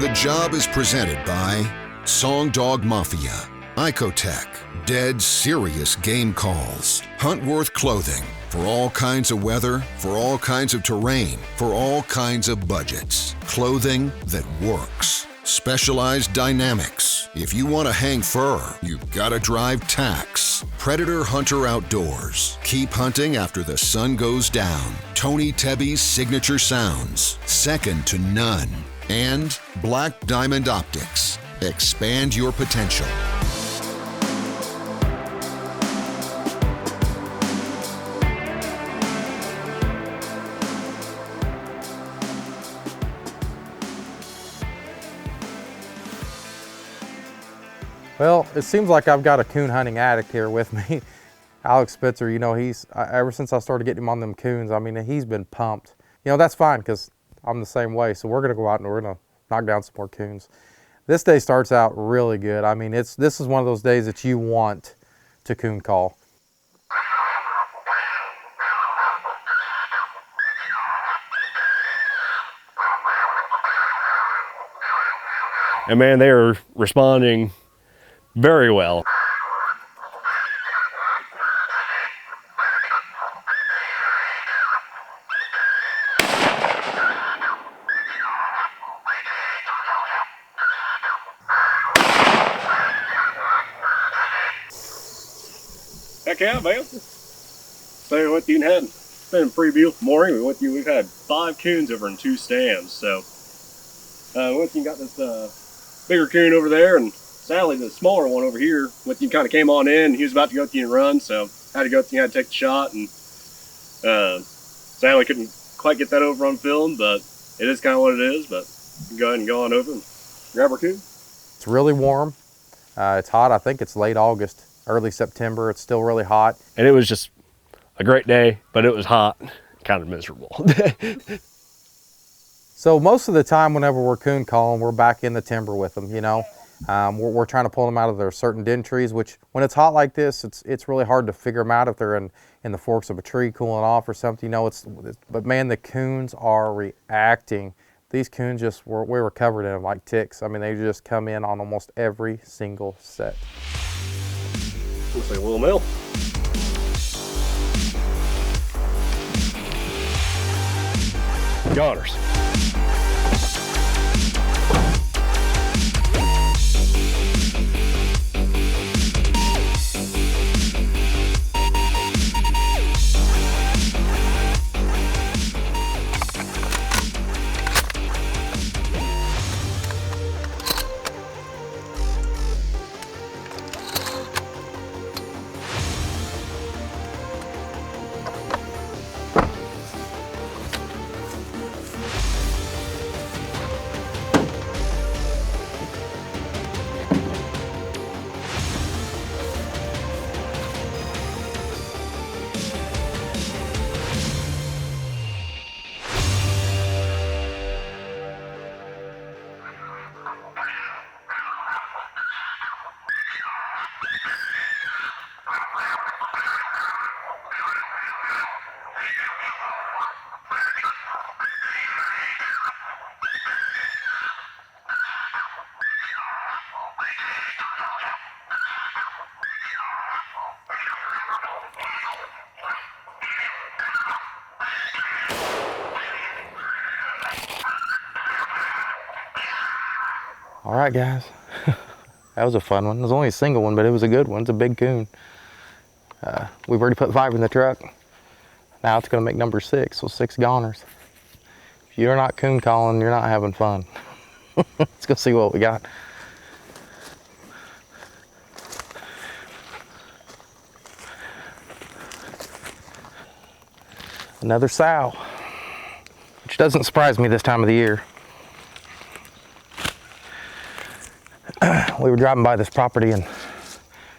The job is presented by Songdog Mafia, Icotec, dead serious game calls, Huntworth Clothing, for all kinds of weather, for all kinds of terrain, for all kinds of budgets. Clothing that works. Specialized Dynamics. If you want to hang fur, you've got to drive Tax. Predator Hunter Outdoors. Keep hunting after the sun goes down. Tony Tebby's signature sounds. Second to none. And Black Diamond Optics. Expand your potential. Well, it seems like I've got a coon hunting addict here with me. Alex Spitzer, you know, ever since I started getting him on them coons, I mean, he's been pumped. You know, that's fine because I'm the same way. So we're gonna go out and we're gonna knock down some more coons. This day starts out really good. I mean, this is one of those days that you want to coon call. And man, they are responding very well. Heck yeah, man. So what you had, it's been a pretty beautiful morning. We've had 5 coons over in 2 stands. So you got this bigger coon over there, and Sally, the smaller one over here, with you kind of came on in. He was about to go to you and run, so I had to go to you, had to take the shot, and Sally couldn't quite get that over on film, but it is kind of what it is. But you can go ahead and go on over and grab our coon. It's really warm. It's hot. I think it's late August, early September. It's still really hot. And it was just a great day, but it was hot, kind of miserable. So most of the time, whenever we're coon calling, we're back in the timber with them, you know. We're trying to pull them out of their certain den trees, which when it's hot like this, it's really hard to figure them out if they're in the forks of a tree cooling off or something, you know. But man, the coons are reacting. These coons we were covered in them like ticks. I mean, they just come in on almost every single set. Looks like a little mill. Goners. All right, guys. That was a fun one. It was only a single one, but it was a good one. It's a big coon. We've already put 5 in the truck. Now it's gonna make number 6, so 6 goners. If you're not coon calling, you're not having fun. Let's go see what we got. Another sow, which doesn't surprise me this time of the year. We were driving by this property and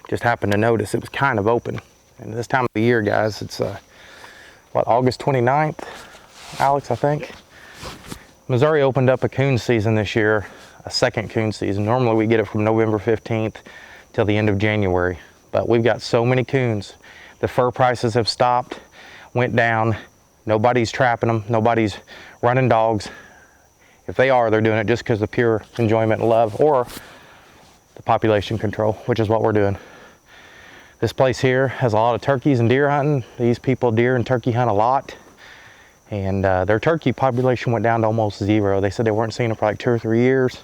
just happened to notice it was kind of open. And this time of the year, guys, it's August 29th, Alex, I think. Missouri opened up a coon season this year, a second coon season. Normally we get it from November 15th till the end of January. But we've got so many coons. The fur prices have stopped, went down. Nobody's trapping them. Nobody's running dogs. If they are, they're doing it just because of pure enjoyment and love, or the population control, which is what we're doing. This place here has a lot of turkeys and deer hunting. These people deer and turkey hunt a lot. And their turkey population went down to almost 0. They said they weren't seeing it for like 2 or 3 years.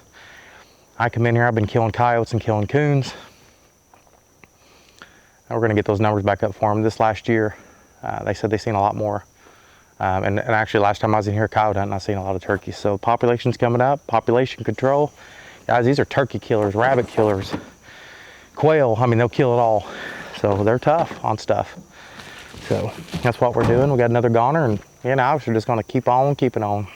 I come in here, I've been killing coyotes and killing coons. And we're gonna get those numbers back up for them. This last year, they said they seen a lot more. And actually last time I was in here coyote hunting, I seen a lot of turkeys. So population's coming up, population control. Guys, these are turkey killers, rabbit killers, quail. I mean, they'll kill it all. So they're tough on stuff. So that's what we're doing. We got another goner, and you know, we're just gonna keep on keeping on.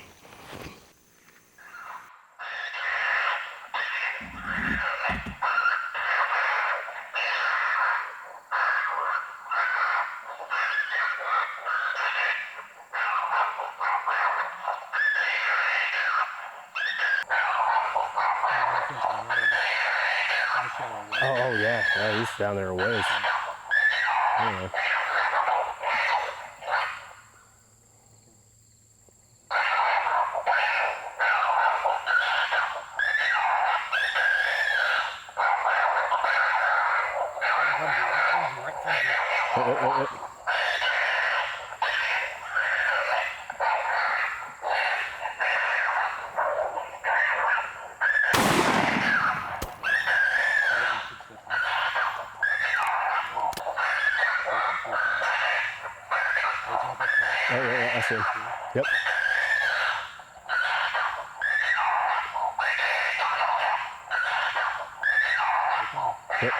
Oh yeah, yeah, he's down there a ways. Yeah. Yeah, I see him. Yep. Yep.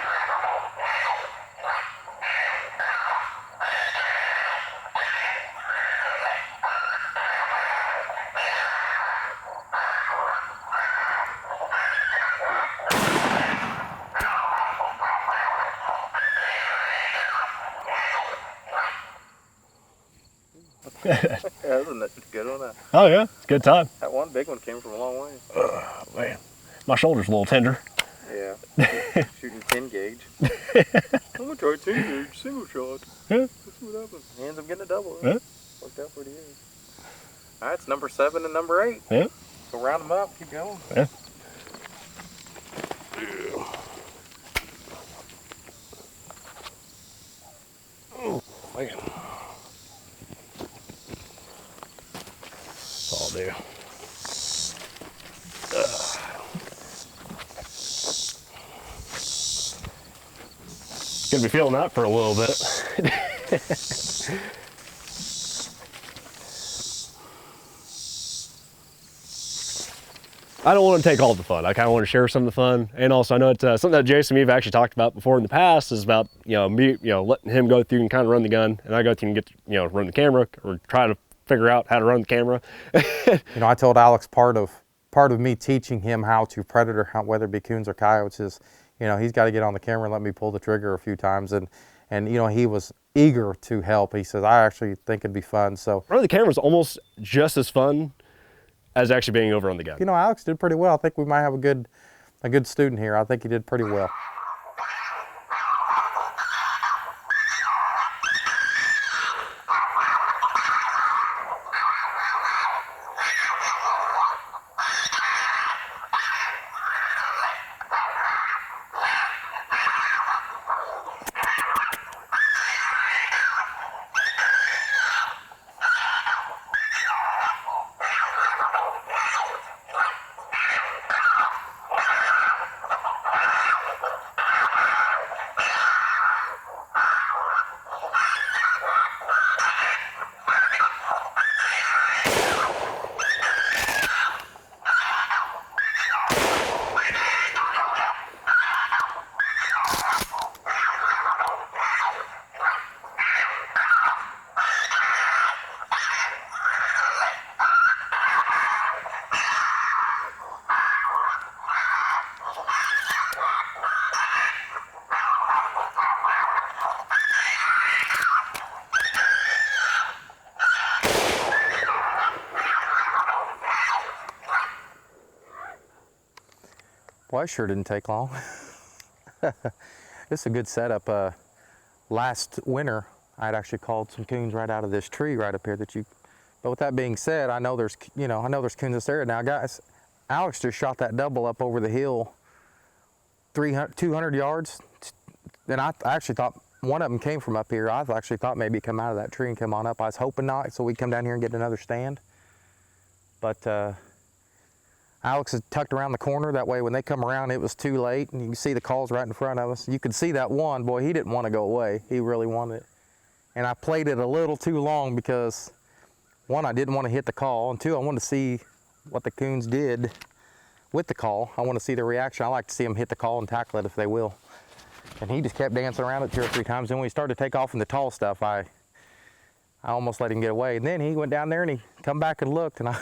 Yeah, wasn't that a good one? Oh yeah, it's a good time. That one big one came from a long way. Man, my shoulder's a little tender. Yeah, shooting 10 gauge. I'm gonna try 10 gauge, single shot. Yeah. Let's see what happens. He ends up getting a double. Yeah. Worked out pretty good. All right, it's number 7 and number 8. Yeah. So round them up, keep going. Yeah. Oh, man. That's all I'll do. Gonna be feeling that for a little bit. I don't want to take all the fun. I kind of want to share some of the fun, and also I know it's something that Jason and me have actually talked about before in the past is about me letting him go through and kind of run the gun, and I go through and get to run the camera or try to figure out how to run the camera. I told Alex part of me teaching him how to predator hunt, whether it be coons or coyotes, is he's got to get on the camera and let me pull the trigger a few times, and he was eager to help. He says, I actually think it'd be fun. So running the camera is almost just as fun as actually being over on the gun. Alex did pretty well. I think we might have a good student here. I think he did pretty well. Well, it sure didn't take long. This is a good setup. Last winter, I'd actually called some coons right out of this tree right up here that you But with that being said, I know there's coons in this area. Now guys, Alex just shot that double up over the hill 200 yards. And I actually thought one of them came from up here. I actually thought maybe come out of that tree and come on up. I was hoping not, so we'd come down here and get another stand. But Alex is tucked around the corner. That way when they come around, it was too late. And you can see the calls right in front of us. You could see that one, boy, he didn't want to go away. He really wanted it. And I played it a little too long because one, I didn't want to hit the call. And two, I wanted to see what the coons did with the call. I want to see their reaction. I like to see them hit the call and tackle it if they will. And he just kept dancing around it 2 or 3 times. And when we started to take off in the tall stuff, I almost let him get away. And then he went down there and he come back and looked, and I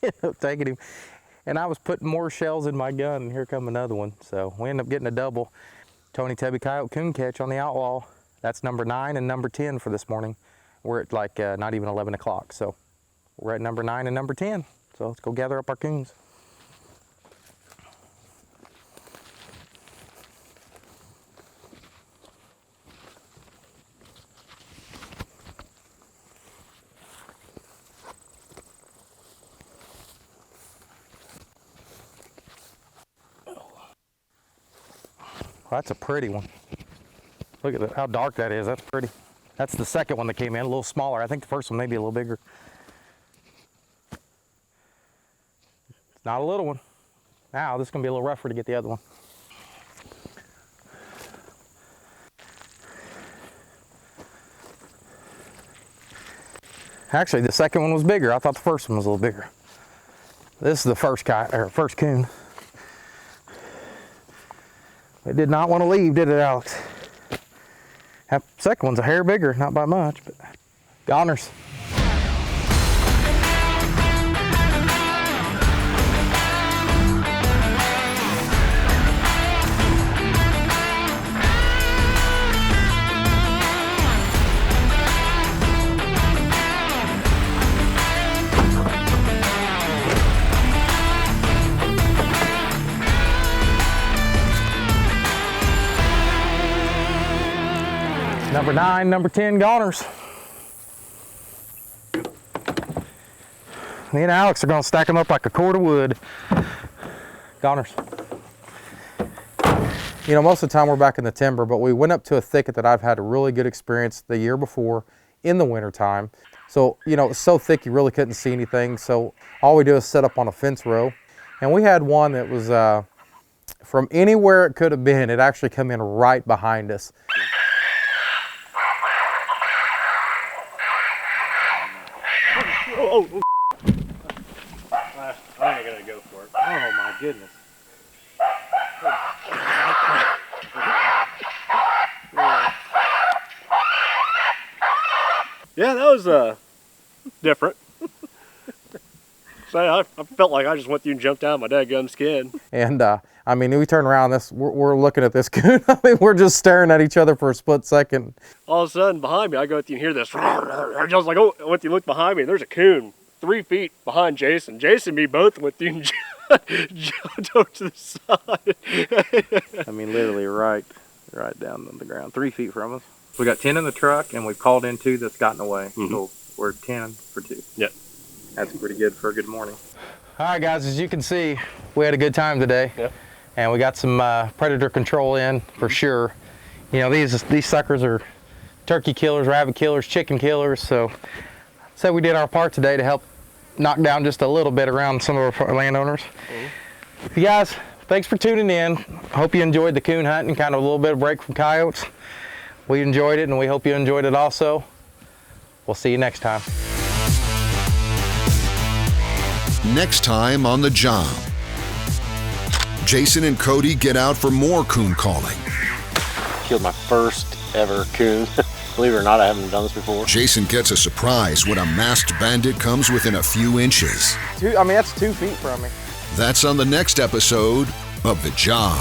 ended up taking him. And I was putting more shells in my gun, and here come another one. So we ended up getting a double Tony Tubby Coyote coon catch on the Outlaw. That's number 9 and number 10 for this morning. We're at like not even 11 o'clock. So we're at number 9 and number 10. So let's go gather up our coons. That's a pretty one. Look at how dark that is. That's pretty. That's the second one that came in, a little smaller. I think the first one may be a little bigger. It's not a little one. Now this is gonna be a little rougher to get the other one. Actually, the second one was bigger. I thought the first one was a little bigger. This is the first coon. It did not want to leave, did it, Alex? That second one's a hair bigger, not by much, but goners. Number 9, number 10 goners. Me and Alex are gonna stack them up like a cord of wood. Goners. You know, most of the time we're back in the timber, but we went up to a thicket that I've had a really good experience the year before in the winter time. So, you know, it's so thick you really couldn't see anything. So all we do is set up on a fence row. And we had one that was from anywhere it could have been, it actually come in right behind us. Oh, I ain't gonna go for it. Oh my goodness. Yeah, that was different. So I felt like I just went through and jumped out of my dadgum skin. And I mean, we turn around, we're looking at this coon. I mean, we're just staring at each other for a split second. All of a sudden, behind me, I go through and hear this. I was like, oh, I went through and looked behind me. There's a coon 3 feet behind Jason. Jason and me both went through and jumped over to the side. I mean, literally right down on the ground, 3 feet from us. We got 10 in the truck, and we've called in 2 that's gotten away. Mm-hmm. So we're 10 for 2. Yep. That's pretty good for a good morning. All right, guys, as you can see, we had a good time today. Yeah. And we got some predator control in for sure. You know, these suckers are turkey killers, rabbit killers, chicken killers. So we did our part today to help knock down just a little bit around some of our landowners. Mm-hmm. You guys, thanks for tuning in. Hope you enjoyed the coon hunt and kind of a little bit of break from coyotes. We enjoyed it, and we hope you enjoyed it also. We'll see you next time. Next time on The Job, Jason and Cody get out for more coon calling. Killed my first ever coon. Believe it or not, I haven't done this before. Jason gets a surprise when a masked bandit comes within a few inches. I mean, that's 2 feet from me. That's on the next episode of The Job.